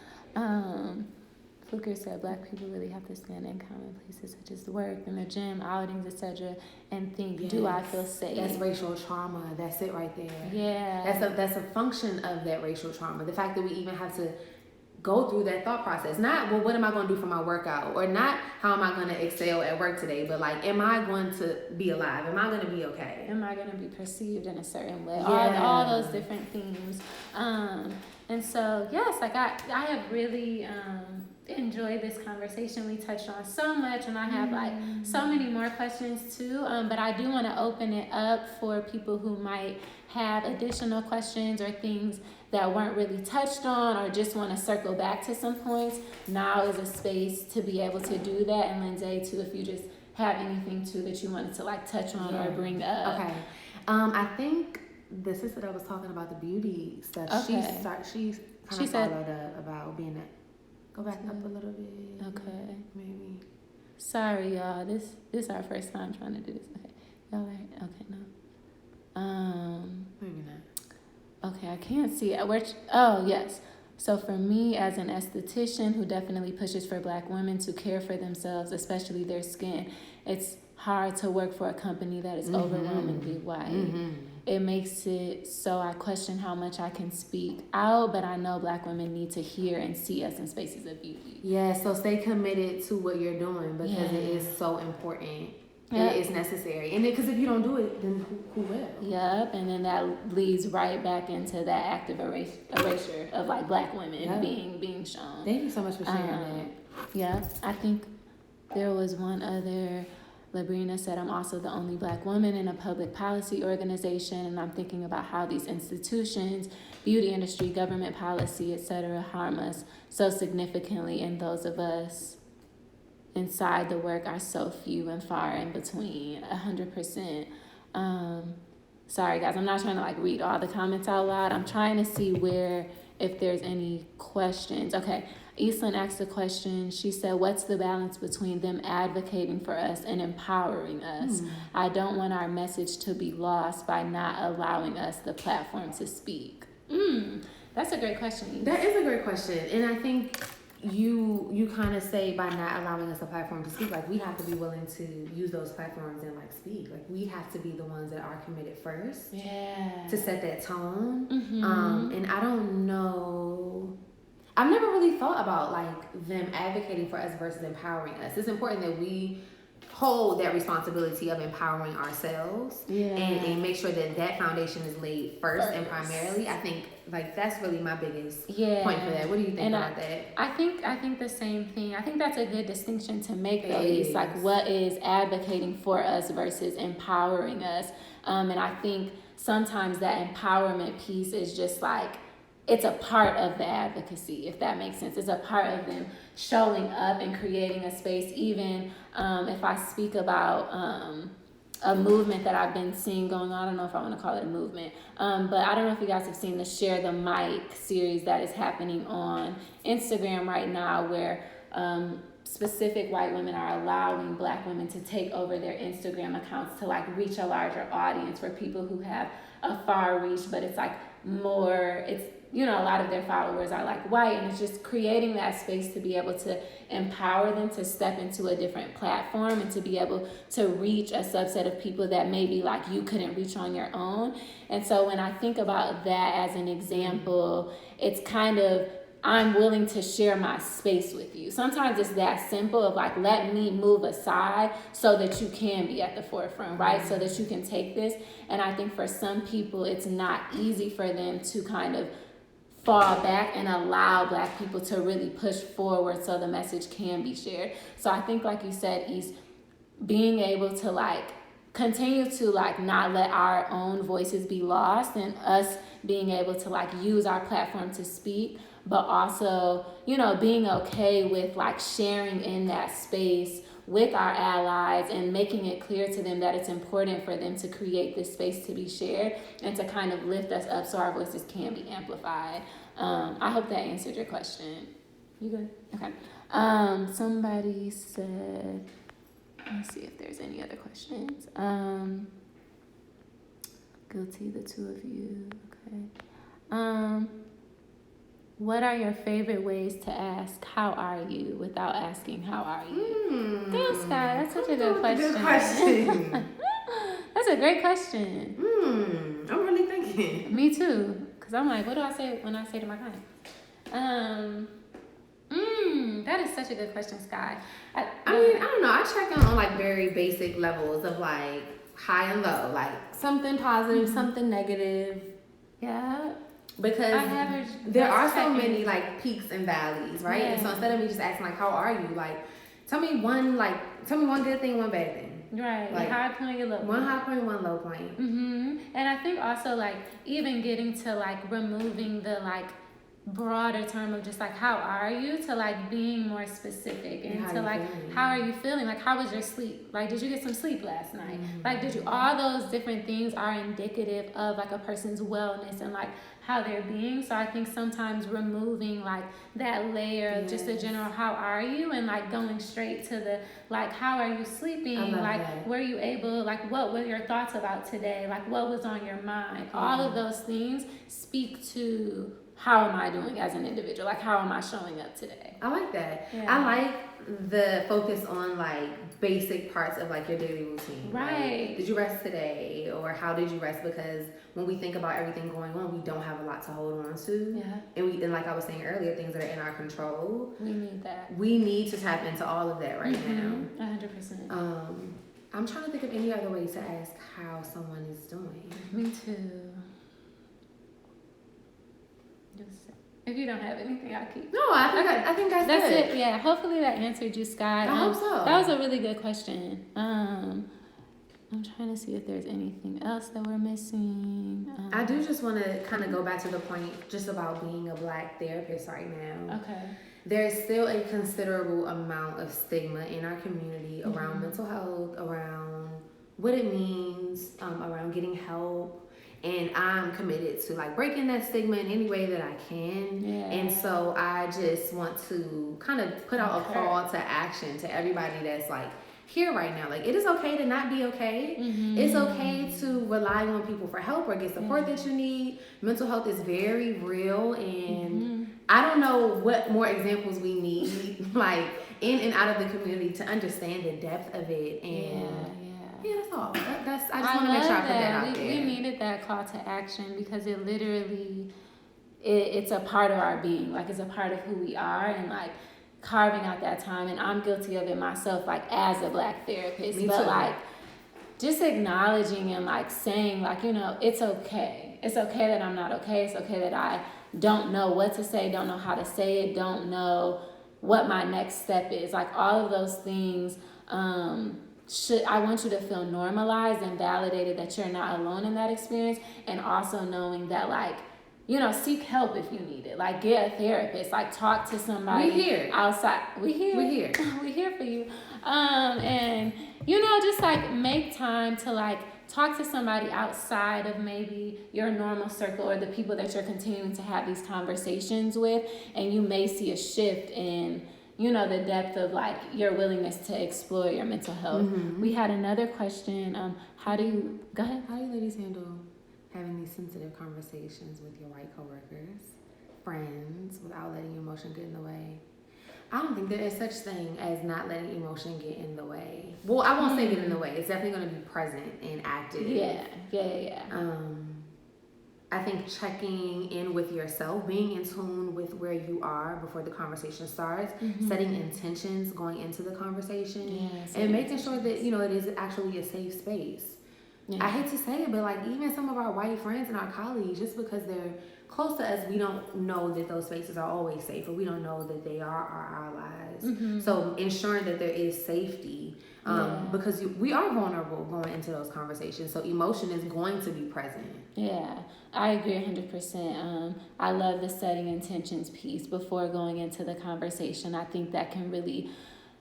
Fluker said Black people really have to stand in common places such as work and the gym, outings, etc., and think, do I feel safe? That's racial trauma. That's it right there. Yeah. That's a function of that racial trauma. The fact that we even have to go through that thought process. Not, well, what am I going to do for my workout? Or not, how am I going to excel at work today? But like, am I going to be alive? Am I going to be okay? Am I going to be perceived in a certain way? Yeah. All those different themes. And so, yes, like I have really enjoyed this conversation. We touched on so much, and I have like so many more questions too. But I do want to open it up for people who might have additional questions or things that weren't really touched on, or just want to circle back to some points. Now is a space to be able to do that. And Lindsay too, if you just have anything too that you wanted to like touch on or bring up. Okay. I think the sister that was talking about the beauty stuff, Okay. she kind of followed up about being go back up a little bit. Okay. Maybe. Sorry, y'all. This is our first time trying to do this. Okay. Y'all right? Okay, no. Maybe not. Okay, I can't see it. Oh, yes. So for me, as an esthetician who definitely pushes for Black women to care for themselves, especially their skin, it's hard to work for a company that is overwhelmingly white. It makes it so I question how much I can speak out, but I know Black women need to hear and see us in spaces of beauty. Yeah, so stay committed to what you're doing because it is so important. It is necessary. And because if you don't do it, then who will? Yep, and then that leads right back into that active erasure of like Black women being shown. Thank you so much for sharing that. Yeah, I think there was one other. Labrina said, I'm also the only Black woman in a public policy organization, and I'm thinking about how these institutions, beauty industry, government policy, etc., harm us so significantly, and those of us inside the work are so few and far in between. 100%. Sorry guys, I'm not trying to like read all the comments out loud. I'm trying to see if there's any questions. Okay, Eastland asked a question. She said, what's the balance between them advocating for us and empowering us? I don't want our message to be lost by not allowing us the platform to speak. That's a great question. That is a great question. And I think you kind of say by not allowing us a platform to speak, like we have to be willing to use those platforms and like speak. Like we have to be the ones that are committed first. Yeah. To set that tone. And I don't know, I've never really thought about like them advocating for us versus empowering us. It's important that we hold that responsibility of empowering ourselves and make sure that that foundation is laid first and primarily. I think like that's really my biggest point for that. What do you think about that? I think the same thing. I think that's a good distinction to make though. It's like what is advocating for us versus empowering us. And I think sometimes that empowerment piece is just like it's a part of the advocacy, if that makes sense. It's a part of them showing up and creating a space. Even if I speak about a movement that I've been seeing going on, I don't know if I want to call it a movement, but I don't know if you guys have seen the Share the Mic series that is happening on Instagram right now, where specific white women are allowing Black women to take over their Instagram accounts to like reach a larger audience for people who have a far reach, but it's like more, it's, you know, a lot of their followers are like white, and it's just creating that space to be able to empower them to step into a different platform and to be able to reach a subset of people that maybe like you couldn't reach on your own. And so when I think about that as an example, it's kind of, I'm willing to share my space with you. Sometimes it's that simple of like, let me move aside so that you can be at the forefront, right? So that you can take this. And I think for some people, it's not easy for them to kind of fall back and allow Black people to really push forward so the message can be shared. So I think, like you said, is being able to like continue to like not let our own voices be lost, and us being able to like use our platform to speak, but also, you know, being okay with like sharing in that space with our allies and making it clear to them that it's important for them to create this space to be shared and to kind of lift us up so our voices can be amplified. I hope that answered your question. You good? Okay. Somebody said, let me see if there's any other questions. Guilty, the two of you. Okay. What are your favorite ways to ask, how are you, without asking, how are you? Damn, Scott, that's such a good question. That's a great question. I'm really thinking. Me too. Because I'm like, what do I say when I say to my client? That is such a good question, Scott. I mean, I don't know. I check in on like very basic levels of like high and low, like something positive, something negative. Yeah. Because there are so many like peaks and valleys, right? And so instead of me just asking like, how are you? Like, tell me one good thing, one bad thing. Right. Like, high point, your low point. One high point, one low point. And I think also like even getting to like removing the like broader term of just like how are you to like being more specific and to like how are you feeling, like how was your sleep, like did you get some sleep last night, like did you, all those different things are indicative of like a person's wellness and like how they're being. So I think sometimes removing like that layer of just a general how are you and like going straight to the like how are you sleeping, like were you able, like what were your thoughts about today, like what was on your mind, all of those things speak to how am I doing as an individual, like how am I showing up today. I like that. I like the focus on like basic parts of like your daily routine. Right. Like, did you rest today, or how did you rest? Because when we think about everything going on, we don't have a lot to hold on to. Yeah. And like I was saying earlier, things that are in our control. We need that. We need to tap into all of that right now. 100%. I'm trying to think of any other ways to ask how someone is doing. Me too. If you don't have anything, I'll keep. No, I think that's good. it. Yeah, hopefully that answered you, Scott. I hope so. That was a really good question. I'm trying to see if there's anything else that we're missing. I do just want to kind of go back to the point just about being a Black therapist right now. Okay. There's still a considerable amount of stigma in our community around mental health, around what it means, around getting help. And I'm committed to like breaking that stigma in any way that I can. Yeah. And so I just want to kind of put out a call to action to everybody that's like here right now. Like, it is okay to not be okay. It's okay to rely on people for help or get support that you need. Mental health is very real, and I don't know what more examples we need like in and out of the community to understand the depth of it. And yeah, that's all. I just want to make sure I put that out there. We needed that call to action because it literally, it's a part of our being. Like, it's a part of who we are, and like carving out that time. And I'm guilty of it myself, like as a Black therapist. Me but too. like just acknowledging and like saying like, you know, it's okay. It's okay that I'm not okay. It's okay that I don't know what to say, don't know how to say it, don't know what my next step is. Like all of those things. I want you to feel normalized and validated that you're not alone in that experience, and also knowing that like, you know, seek help if you need it. Like, get a therapist. Like, talk to somebody. We here. Outside. We here. We here. We here for you. And you know, just like make time to like talk to somebody outside of maybe your normal circle or the people that you're continuing to have these conversations with, and you may see a shift in, you know, the depth of like your willingness to explore your mental health. We had another question. Go ahead. How do you ladies handle having these sensitive conversations with your white coworkers, friends, without letting emotion get in the way? I don't think there is such thing as not letting emotion get in the way. Well, I won't say get in the way. It's definitely going to be present and active. Yeah. I think checking in with yourself, being in tune with where you are before the conversation starts, setting intentions going into the conversation, and making sure that, you know, it is actually a safe space. I hate to say it, but like even some of our white friends and our colleagues, just because they're close to us, we don't know that those spaces are always safe, or we don't know that they are our allies. So ensuring that there is safety, because we are vulnerable going into those conversations. So emotion is going to be present. Yeah, I agree 100%. I love the setting intentions piece before going into the conversation. I think that can really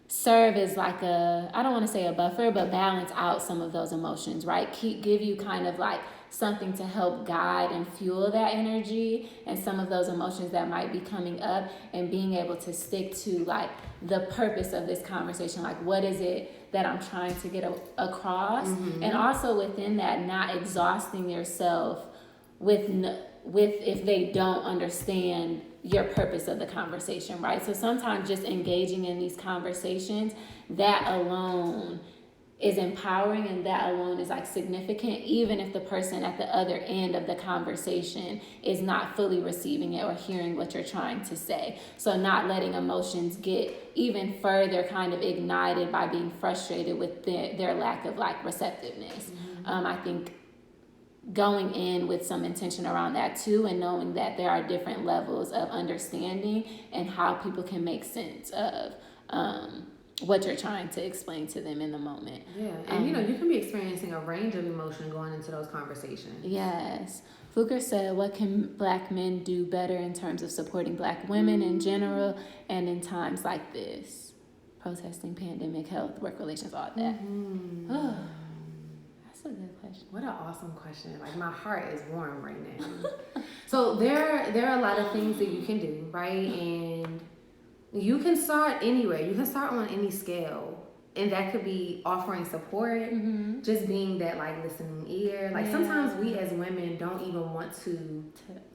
serve as like I don't want to say a buffer, but balance out some of those emotions, right? Give you kind of like something to help guide and fuel that energy and some of those emotions that might be coming up, and being able to stick to like the purpose of this conversation. Like, what is it that I'm trying to get across? And also within that, not exhausting yourself with if they don't understand your purpose of the conversation, right? So sometimes just engaging in these conversations, that alone is empowering, and that alone is like significant, even if the person at the other end of the conversation is not fully receiving it or hearing what you're trying to say. So not letting emotions get even further kind of ignited by being frustrated with their lack of like receptiveness. I think going in with some intention around that too, and knowing that there are different levels of understanding and how people can make sense of what you're trying to explain to them in the moment. Yeah, and you know, you can be experiencing a range of emotion going into those conversations. Yes. Fuker said, what can Black men do better in terms of supporting Black women in general and in times like this? Protesting, pandemic, health, work relations, all that. That's a good question. What an awesome question. Like, my heart is warm right now. So there are a lot of things that you can do, right? And you can start anywhere. You can start on any scale. And that could be offering support, just being that like listening ear. Like sometimes we as women don't even want to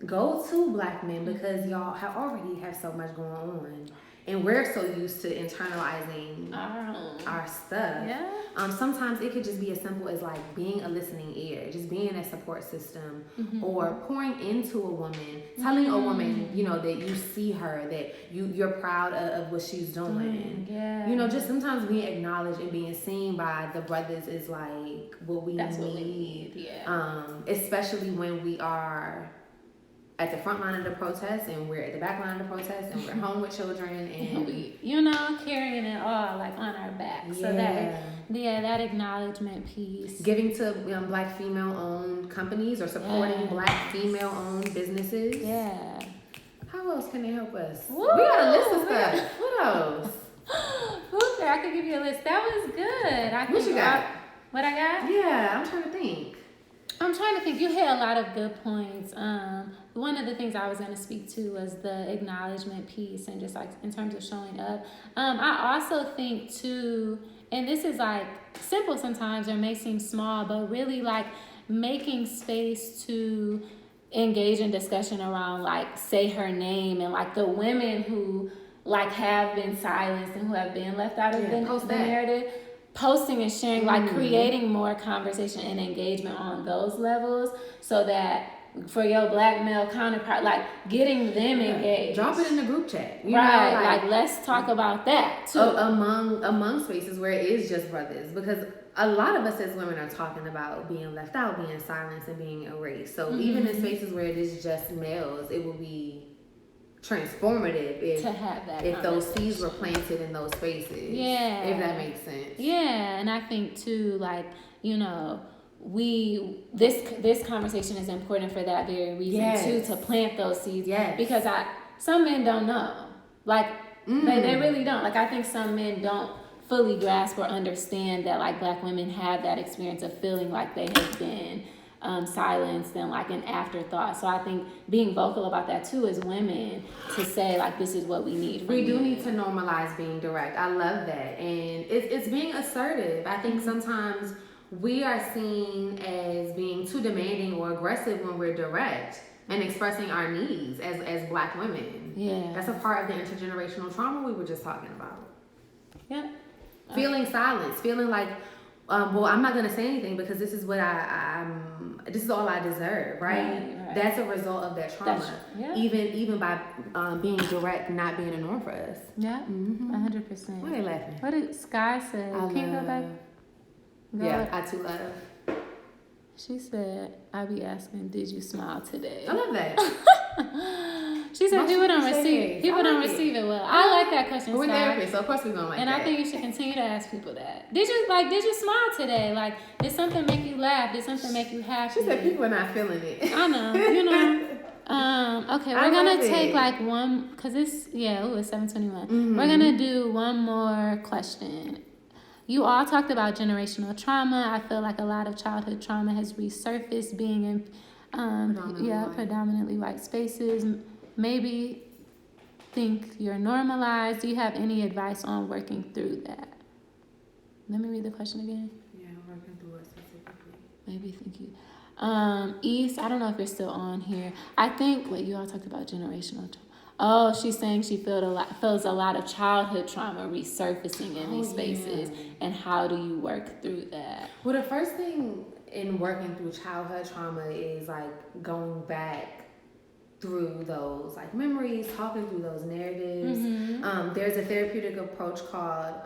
go to Black men because y'all already have so much going on. and we're so used to internalizing our stuff. Yeah. Sometimes it could just be as simple as like being a listening ear, just being a support system, Mm-hmm. or pouring into a woman, telling a woman, you know, that you see her, that you're proud of what she's doing. Yeah. You know, just sometimes being acknowledged and being seen by the brothers is like what we That's need. what we need. Yeah. Especially when we are at the front line of the protest and we're at the back line of the protest and we're home with children and we, you know, carrying it all like on our back. So that acknowledgement piece. Giving to Black female-owned companies or supporting Black female-owned businesses. Yeah. How else can they help us? Woo! We got a list of stuff. What else? Hooper, I could give you a list. That was good. What you got? What I got? Yeah, I'm trying to think. I'm trying to think. You hit a lot of good points. One of the things I was going to speak to was the acknowledgement piece and just like in terms of showing up. I also think too, and this is like simple sometimes or may seem small, but really like making space to engage in discussion around like say her name and like the women who like have been silenced and who have been left out of the narrative. Posting and sharing, like creating more conversation and engagement on those levels so that for your Black male counterpart, like getting them engaged. Drop it in the group chat. You right, know, like let's talk about that too. Among spaces where it is just brothers, because a lot of us as women are talking about being left out, being silenced, and being erased. So even in spaces where it is just males, it will be transformative if those seeds were planted in those spaces. Yeah. If that makes sense. Yeah, and I think too, like, you know, this conversation is important for that very reason too, to plant those seeds. Yes. Because some men don't know. Like they really don't. Like I think some men don't fully grasp or understand that like Black women have that experience of feeling like they have been silenced and like an afterthought. So I think being vocal about that too as women to say like this is what we need. We do need to normalize being direct. I love that, and it's being assertive. I think sometimes we are seen as being too demanding or aggressive when we're direct and expressing our needs as Black women. Yeah, that's a part of the intergenerational trauma we were just talking about. Yeah, feeling silence, feeling like. Well, I'm not gonna say anything because this is what this is all I deserve, right? That's a result of that trauma. Even by being direct, not being a norm for us. Yeah, 100%. Why are they laughing? What did Sky say? Can you go back? I too love. She said, I be asking, did you smile today? I love that. She said people don't receive it well. I like that question. We're therapists, so of course we're gonna like and that. I think you should continue to ask people that. Did you smile today? Like, did something make you laugh? Did something make you happy? She said people are not feeling it. I know, you know. Okay, we're gonna take like one, cause it's 7:21. We're gonna do one more question. You all talked about generational trauma. I feel like a lot of childhood trauma has resurfaced being in predominantly white spaces. Maybe think you're normalized. Do you have any advice on working through that? Let me read the question again. Yeah, working through it specifically. Maybe think you. East, I don't know if you're still on here. I think, you all talked about generational trauma. Oh, she's saying she feels a lot of childhood trauma resurfacing in these spaces. And how do you work through that? Well, the first thing in working through childhood trauma is like going back through those like memories, talking through those narratives. There's a therapeutic approach called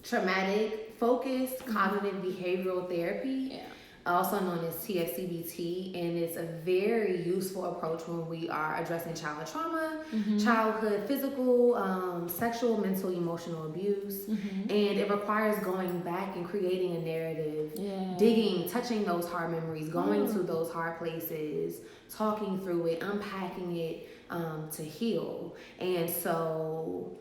traumatic focused cognitive behavioral therapy. Also known as TFCBT, and it's a very useful approach when we are addressing childhood trauma, childhood physical, sexual, mental, emotional abuse, and it requires going back and creating a narrative, digging, touching those hard memories, going to those hard places, talking through it, unpacking it to heal. And so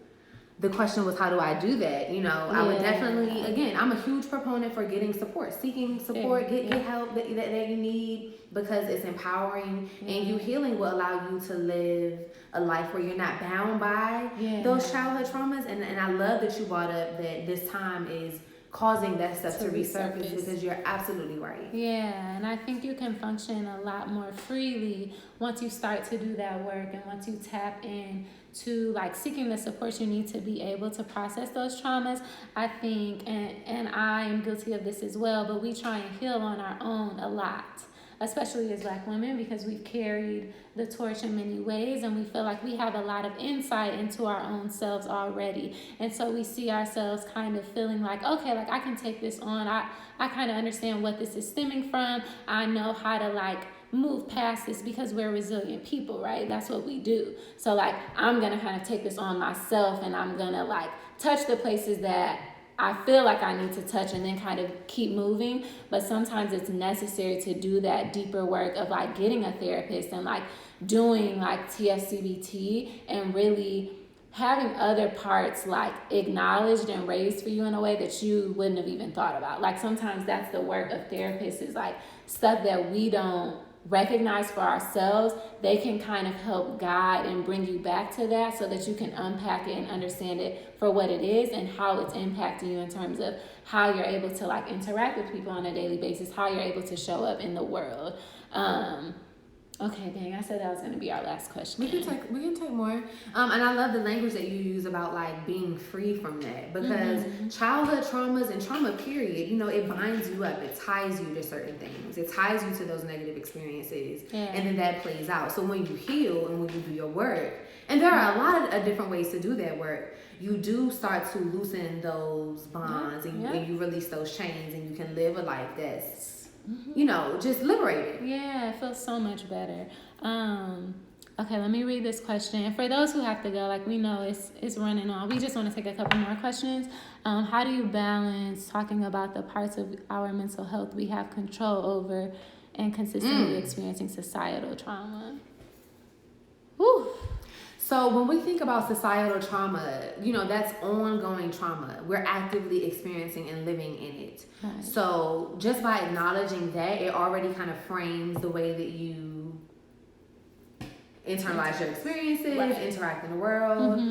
the question was, how do I do that? You know, I would definitely, again, I'm a huge proponent for getting support, seeking support, get help that you need, because it's empowering and you healing will allow you to live a life where you're not bound by those childhood traumas. And I love that you brought up that this time is causing that stuff to resurface. resurface, because you're absolutely right. Yeah, and I think you can function a lot more freely once you start to do that work, and once you tap in to like seeking the support you need to be able to process those traumas. I think, and I am guilty of this as well, but we try and heal on our own a lot, especially as Black women, because we've carried the torch in many ways, and we feel like we have a lot of insight into our own selves already. And so we see ourselves kind of feeling like, okay, like I can take this on. I kind of understand what this is stemming from. I know how to like move past this, because we're resilient people, right? That's what we do. So like I'm gonna kind of take this on myself, and I'm gonna like touch the places that I feel like I need to touch, and then kind of keep moving. But sometimes it's necessary to do that deeper work of like getting a therapist and like doing like TFCBT, and really having other parts like acknowledged and raised for you in a way that you wouldn't have even thought about. Like sometimes that's the work of therapists, is like stuff that we don't recognize for ourselves. They can kind of help guide and bring you back to that, so that you can unpack it and understand it for what it is, and how it's impacting you in terms of how you're able to like interact with people on a daily basis, how you're able to show up in the world. Okay, dang, I said that was gonna be our last question. We can take more. And I love the language that you use about like being free from that, because childhood traumas and trauma period, you know, it binds you up, it ties you to certain things, it ties you to those negative experiences, and then that plays out. So when you heal and when you do your work, and there are a lot of different ways to do that work, you do start to loosen those bonds, and you release those chains, and you can live a life that's, you know, just liberated. Yeah, it feels so much better. Okay, let me read this question. And for those who have to go, like we know it's running on. We just want to take a couple more questions. How do you balance talking about the parts of our mental health we have control over and consistently experiencing societal trauma? Whew. So when we think about societal trauma, you know, that's ongoing trauma. We're actively experiencing and living in it. Right. So just by acknowledging that, it already kind of frames the way that you internalize your experiences, interact in the world.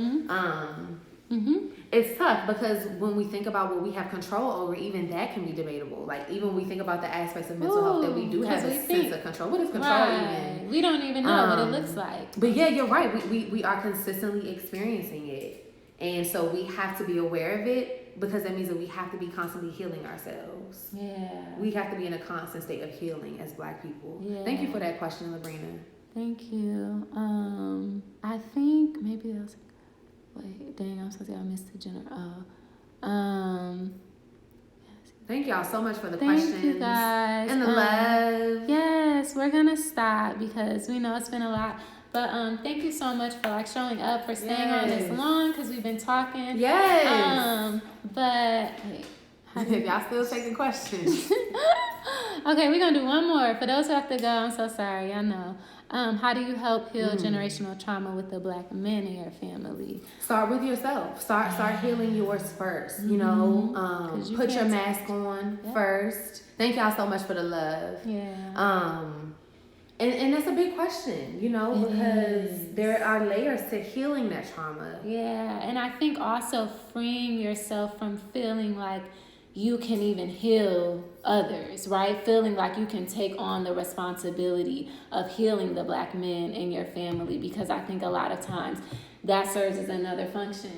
It's tough, because when we think about what we have control over, even that can be debatable. Like even when we think about the aspects of mental health that we do have a sense of control. What is control even? We don't even know what it looks like. But yeah, you're right. We are consistently experiencing it. And so we have to be aware of it, because that means that we have to be constantly healing ourselves. Yeah. We have to be in a constant state of healing as Black people. Yeah. Thank you for that question, Labrina. Thank you. I think maybe that was... Wait, dang, I'm supposed to say I missed the general. Thank y'all so much for the Thank questions. you guys. And the love. Yes, we're going to stop because we know it's been a lot. But thank you so much for like showing up, for staying on this long, because we've been talking. Yes. But wait. If y'all still taking questions. Okay, we're going to do one more. For those who have to go, I'm so sorry. I know. How do you help heal generational trauma with the Black men in your family? Start with yourself. Start healing yours first. You know, put your mask on first. Thank y'all so much for the love. Yeah. And that's a big question, you know, because there are layers to healing that trauma. Yeah, and I think also freeing yourself from feeling like you can even heal others, right? Feeling like you can take on the responsibility of healing the Black men in your family, because I think a lot of times that serves as another function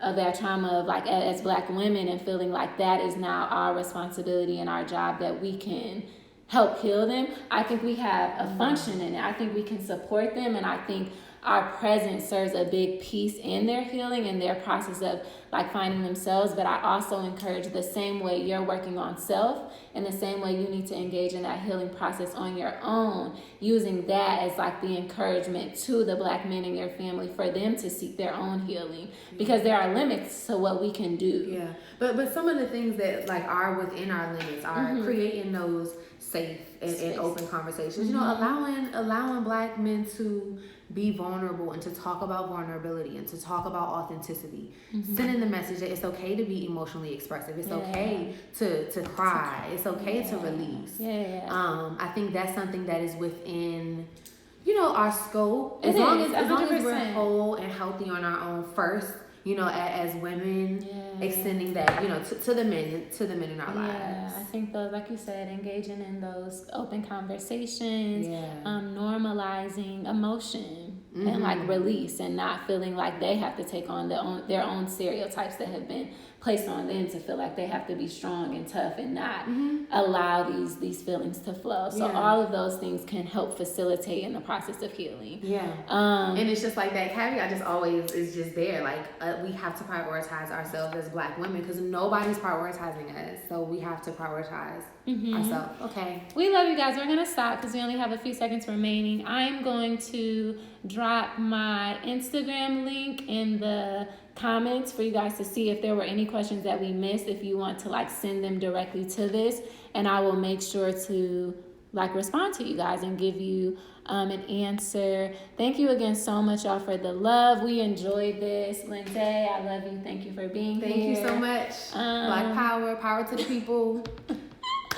of that trauma of like as Black women, and feeling like that is now our responsibility and our job, that we can help heal them. I think we have a function in it. I think we can support them, and I think our presence serves a big piece in their healing and their process of like finding themselves. But I also encourage, the same way you're working on self, and the same way you need to engage in that healing process on your own, using that as like the encouragement to the Black men in your family for them to seek their own healing, because there are limits to what we can do. Yeah, but some of the things that like are within our limits are creating those safe and open conversations. You know, allowing Black men to be vulnerable and to talk about vulnerability and to talk about authenticity. Sending the message that it's okay to be emotionally expressive. It's okay to cry. It's okay to release. I think that's something that is within, you know, our scope. As long as we're whole and healthy on our own first, as women, Yeah. extending that, to the men in our Yeah, lives. I think those, like you said, engaging in those open conversations, Yeah. Normalizing emotion and like release, and not feeling like they have to take on their own stereotypes that have been placed on them to feel like they have to be strong and tough and not allow these feelings to flow. So Yeah. all of those things can help facilitate in the process of healing. Yeah. And it's just like that caveat just always is just there. Like we have to prioritize ourselves as Black women because nobody's prioritizing us. So we have to prioritize ourselves. Okay. We love you guys. We're going to stop because we only have a few seconds remaining. I'm going to drop my Instagram link in the comments for you guys to see if there were any questions that we missed, if you want to like send them directly to this, and I will make sure to like respond to you guys and give you an answer. Thank you again so much, y'all, for the love. We enjoyed this. Lindsay, I love you. Thank you for being here. Thank you so much. Black power to the people.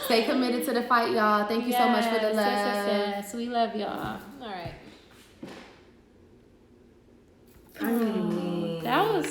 Stay committed to the fight, y'all. Thank you so much for the love. Yes. We love y'all. All right. I mean, that was